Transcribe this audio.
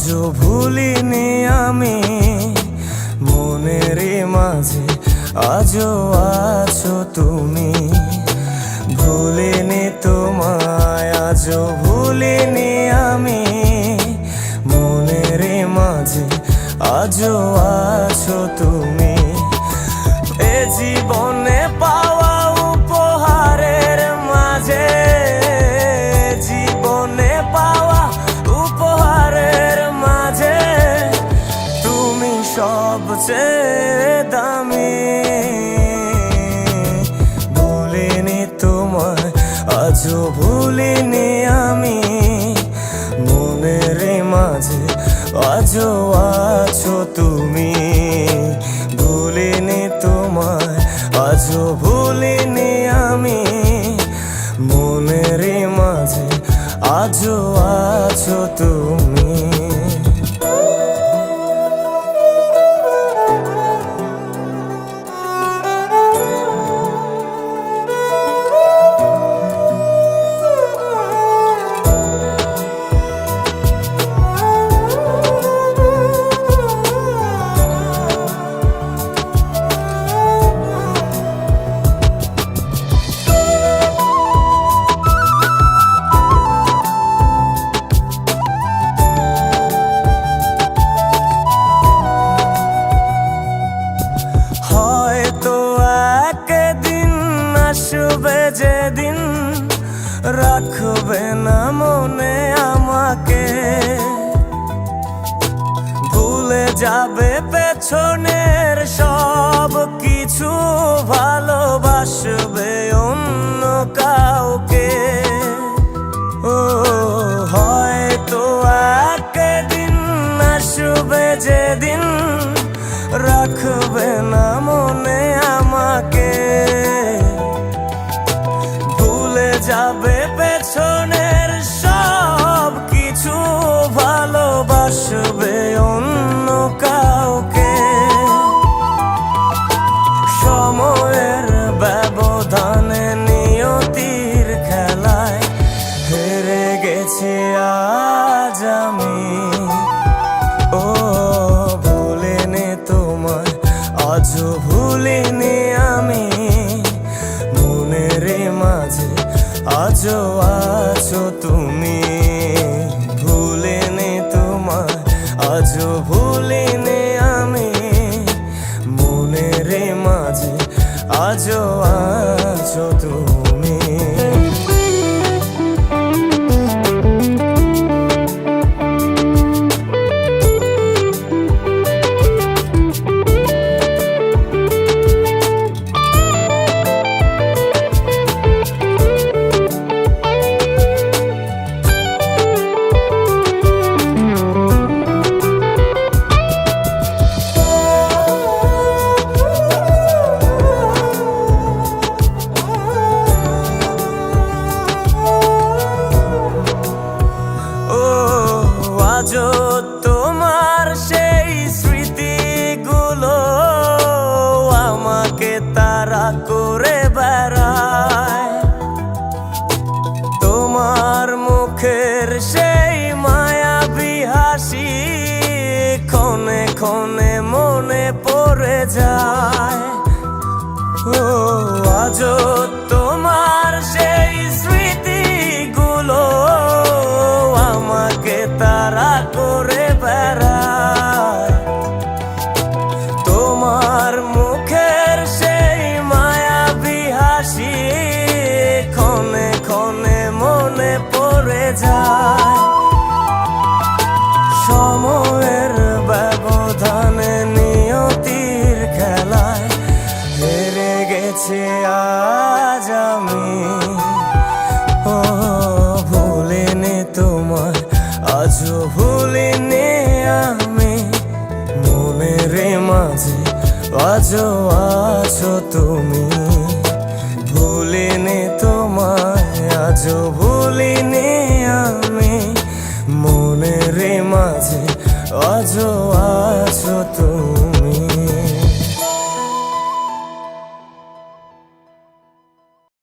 আজও ভুলিনি আমি, মনের মাঝে আজও আছো তুমি। ভুলিনি তোমায়, আজও ভুলিনি আমি, মনের মাঝে আজও আছো তুমি। এ জীবনে পাওয়া উপহারের মাঝে, জীবনে পাওয়া উপহারের মাঝে তুমি সবচেয়ে দামি। ভুলিনি তোমায়, আজও ভুলিনি আমি, মনের মাঝে আজও আছো তুমি। ভুলিনি তোমায়, আজও ভুলিনি আমি, মনের মাঝে আজও আছো তুমি। আসবে যেদিন রাখবে না মনে আমাকে, ভুলে যাবে পেছনের সব কিছু, ভালোবাসবে অন্য কাউকে। ও হয়তো একদিন আসবে যেদিন রাখবে না মনে আমাকে, যাবে পেছনের সব কিছু, ভালোবাসবে অন্য কাউকে। সময়ের ব্যবধানে নিয়তির খেলায় হেরে গেছি আজ আমি। ও ভুলিনি তোমায়, আজও ভুলিনি আমি, মনের মাঝে আজও আছো তুমি। ভুলিনি তোমায়, আজও ভুলিনি আমি, মনের মাঝে আজও আছো তুমি। আজও তোমার সেই স্মৃতিগুলো আমাকে তাড়া করে বেড়ায়, তোমার মুখের সেই মায়াবী হাসি ক্ষণে ক্ষণে মনে পড়ে যায়। ও আজও তোমার সেই স্মৃতিগুলো আমাকে তাড়া করে বেড়ায়, তোমার মুখের সেই মায়াবী হাসি ক্ষণে ক্ষণে মনে পড়ে যায়। সময়ের ব্যবধানে নিয়তির খেলায় হেরে গেছি আজ আমি। ও ভুলিনি তোমায়, আজও ভুলিনি আমি, মনের মাঝে আজও আছো তুমি। ভুলিনি তোমায়, আজও ভুলিনি আমি, মনের মাঝে আজও আছো তুমি।